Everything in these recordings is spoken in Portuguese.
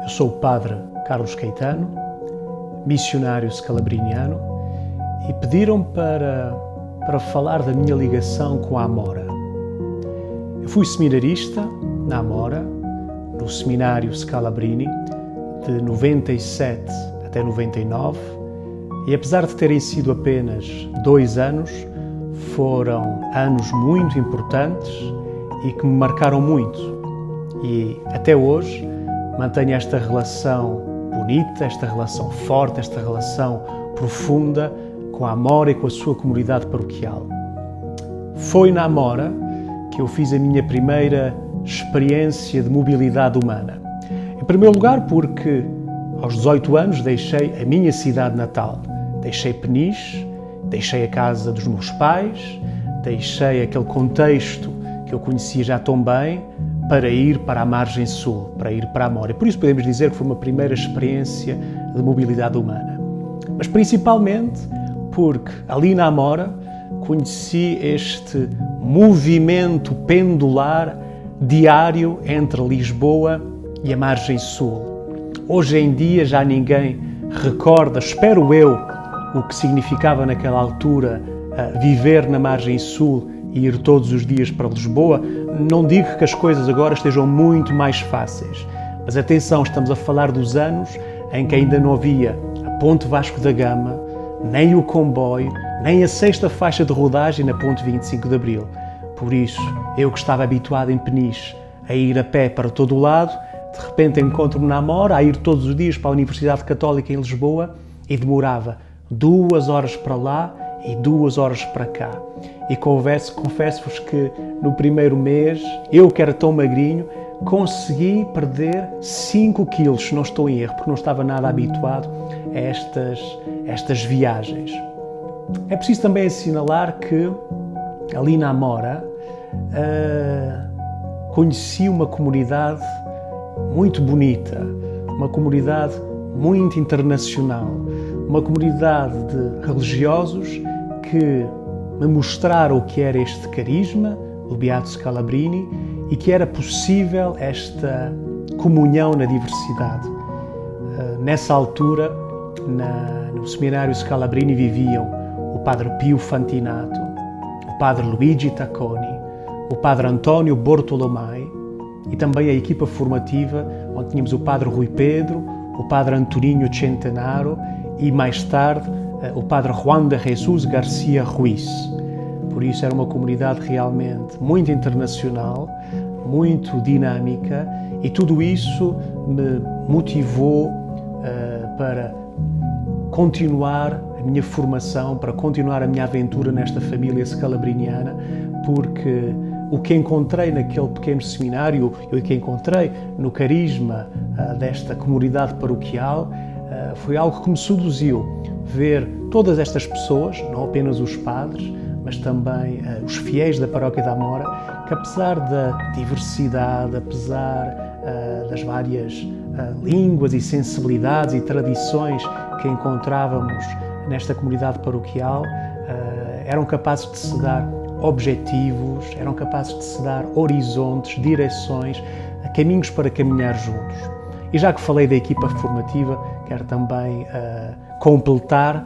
Eu sou o padre Carlos Caetano, missionário scalabriniano, e pediram para falar da minha ligação com a Amora. Eu fui seminarista na Amora, no seminário Scalabrini, de 97 até 99, e apesar de terem sido apenas 2 anos, foram anos muito importantes e que me marcaram muito. E até hoje mantenho esta relação bonita, esta relação forte, esta relação profunda com a Amora e com a sua comunidade paroquial. Foi na Amora que eu fiz a minha primeira experiência de mobilidade humana. Em primeiro lugar porque aos 18 anos deixei a minha cidade natal. Deixei Peniche, deixei a casa dos meus pais, deixei aquele contexto que eu conhecia já tão bem para ir para a margem sul, para ir para a Amora. Por isso podemos dizer que foi uma primeira experiência de mobilidade humana. Mas principalmente porque ali na Amora conheci este movimento pendular diário entre Lisboa e a margem sul. Hoje em dia já ninguém recorda, espero eu, o que significava naquela altura viver na margem sul e ir todos os dias para Lisboa. Não digo que as coisas agora estejam muito mais fáceis, mas atenção, estamos a falar dos anos em que ainda não havia a Ponte Vasco da Gama, nem o comboio, nem a 6ª faixa de rodagem na Ponte 25 de Abril. Por isso, eu que estava habituado em Peniche a ir a pé para todo o lado, de repente encontro-me na Amora, a ir todos os dias para a Universidade Católica em Lisboa e demorava 2 horas para lá e 2 horas para cá. E confesso-vos que no primeiro mês, eu que era tão magrinho, consegui perder 5 quilos, se não estou em erro, porque não estava nada habituado a estas viagens. É preciso também assinalar que ali na Amora conheci uma comunidade muito bonita, uma comunidade muito internacional, uma comunidade de religiosos que me mostraram o que era este carisma do Beato Scalabrini e que era possível esta comunhão na diversidade. Nessa altura, no seminário Scalabrini viviam o Padre Pio Fantinato, o Padre Luigi Tacconi, o Padre António Bortolomai e também a equipa formativa, onde tínhamos o Padre Rui Pedro, o Padre Antoninho Centenaro e mais tarde o Padre Juan de Jesus Garcia Ruiz. Por isso era uma comunidade realmente muito internacional, muito dinâmica, e tudo isso me motivou para continuar a minha formação, para continuar a minha aventura nesta família scalabriniana, porque o que encontrei naquele pequeno seminário e o que encontrei no carisma desta comunidade paroquial foi algo que me seduziu. Ver todas estas pessoas, não apenas os padres, mas também os fiéis da Paróquia da Amora, que apesar da diversidade, apesar das várias línguas e sensibilidades e tradições que encontrávamos nesta comunidade paroquial, eram capazes de se dar objetivos, eram capazes de se dar horizontes, direções, caminhos para caminhar juntos. E já que falei da equipa formativa, quero também completar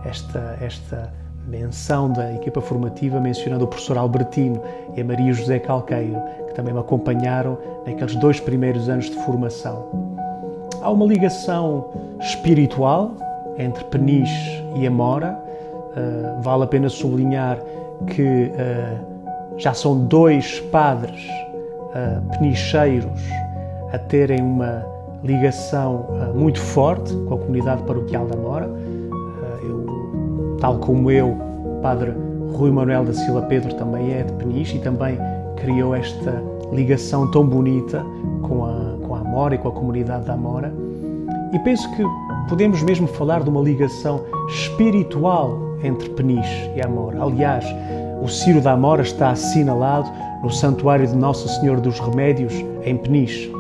esta menção da equipa formativa mencionando o professor Albertino e a Maria José Calqueiro, que também me acompanharam naqueles 2 primeiros anos de formação. Há uma ligação espiritual entre Peniche e Amora. Vale a pena sublinhar que já são 2 padres penicheiros a terem uma ligação muito forte com a comunidade paroquial da Amora. Tal como eu, o Padre Rui Manuel da Silva Pedro também é de Peniche e também criou esta ligação tão bonita com a Amora e com a comunidade da Amora. E penso que podemos mesmo falar de uma ligação espiritual entre Peniche e Amora. Aliás, o Ciro da Amora está assinalado no Santuário de Nossa Senhora dos Remédios, em Peniche.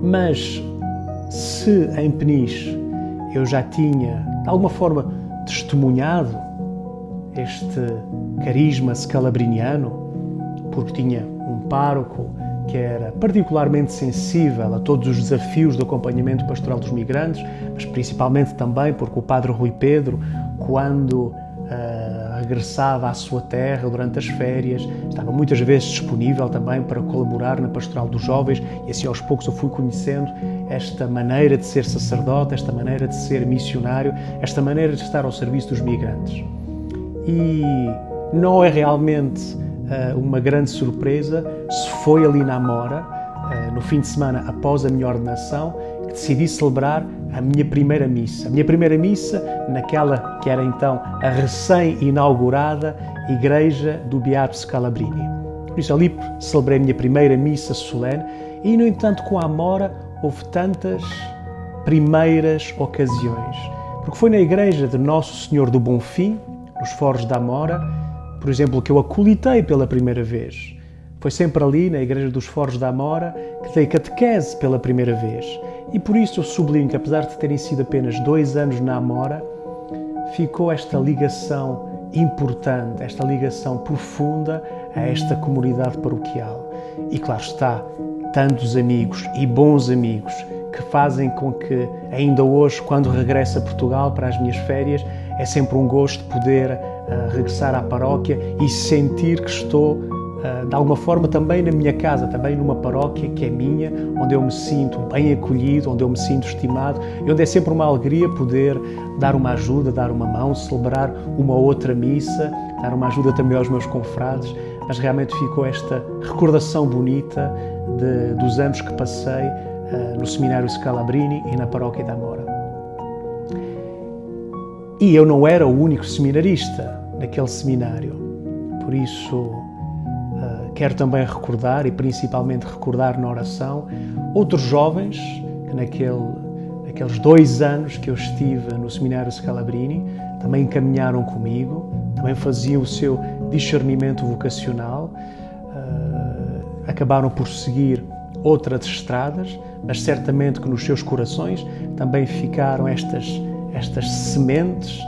Mas se em Peniche eu já tinha, de alguma forma, testemunhado este carisma scalabriniano, porque tinha um pároco que era particularmente sensível a todos os desafios do acompanhamento pastoral dos migrantes, mas principalmente também porque o Padre Rui Pedro, quando regressava à sua terra durante as férias, estava muitas vezes disponível também para colaborar na pastoral dos jovens, e assim aos poucos eu fui conhecendo esta maneira de ser sacerdote, esta maneira de ser missionário, esta maneira de estar ao serviço dos migrantes. E não é realmente uma grande surpresa se foi ali na Amora, no fim de semana após a minha ordenação, que decidi celebrar a minha primeira missa. A minha primeira missa naquela que era então a recém-inaugurada Igreja do Beato Scalabrini. Por isso ali celebrei a minha primeira missa solene e, no entanto, com a Amora houve tantas primeiras ocasiões. Porque foi na Igreja de Nosso Senhor do Bonfim, nos Foros da Amora, por exemplo, que eu acolitei pela primeira vez. Foi sempre ali, na Igreja dos Foros da Amora, que dei catequese pela primeira vez. E por isso eu sublinho que, apesar de terem sido apenas 2 anos na Amora, ficou esta ligação importante, esta ligação profunda a esta comunidade paroquial. E claro está, tantos amigos e bons amigos que fazem com que, ainda hoje, quando regresso a Portugal para as minhas férias, é sempre um gosto poder regressar à paróquia e sentir que estou, de alguma forma, também na minha casa, também numa paróquia que é minha, onde eu me sinto bem acolhido, onde eu me sinto estimado e onde é sempre uma alegria poder dar uma ajuda, dar uma mão, celebrar uma outra missa, dar uma ajuda também aos meus confrades, mas realmente ficou esta recordação bonita dos anos que passei no Seminário Scalabrini e na Paróquia da Amora. E eu não era o único seminarista naquele seminário, por isso quero também recordar, e principalmente recordar na oração, outros jovens que naqueles 2 anos que eu estive no Seminário Scalabrini também caminharam comigo, também faziam o seu discernimento vocacional, acabaram por seguir outras estradas, mas certamente que nos seus corações também ficaram estas sementes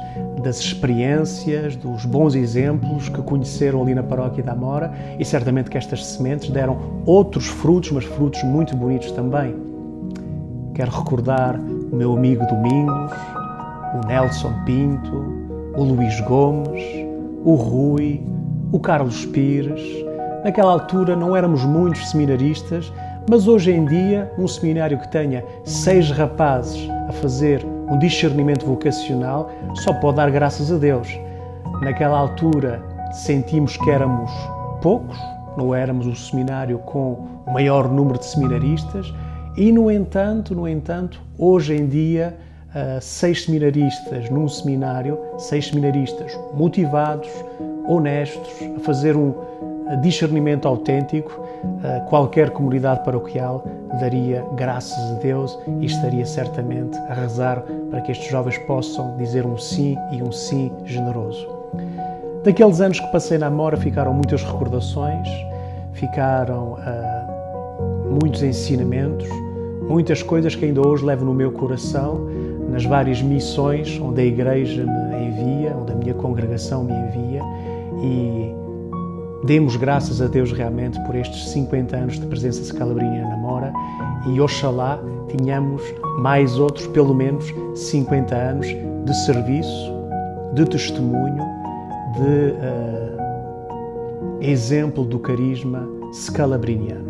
das experiências, dos bons exemplos que conheceram ali na Paróquia da Amora, e certamente que estas sementes deram outros frutos, mas frutos muito bonitos também. Quero recordar o meu amigo Domingos, o Nelson Pinto, o Luís Gomes, o Rui, o Carlos Pires. Naquela altura não éramos muitos seminaristas, mas hoje em dia um seminário que tenha 6 rapazes a fazer um discernimento vocacional só pode dar graças a Deus. Naquela altura sentimos que éramos poucos, não éramos um seminário com o maior número de seminaristas e, no entanto, hoje em dia, 6 seminaristas num seminário, 6 seminaristas motivados, honestos, a fazer um discernimento autêntico, qualquer comunidade paroquial daria graças a Deus e estaria certamente a rezar para que estes jovens possam dizer um sim e um sim generoso. Daqueles anos que passei na Amora ficaram muitas recordações, ficaram muitos ensinamentos, muitas coisas que ainda hoje levo no meu coração, nas várias missões onde a Igreja me envia, onde a minha congregação me envia, e demos graças a Deus realmente por estes 50 anos de presença scalabriniana na Amora e oxalá tenhamos mais outros, pelo menos 50 anos de serviço, de testemunho, de exemplo do carisma scalabriniano.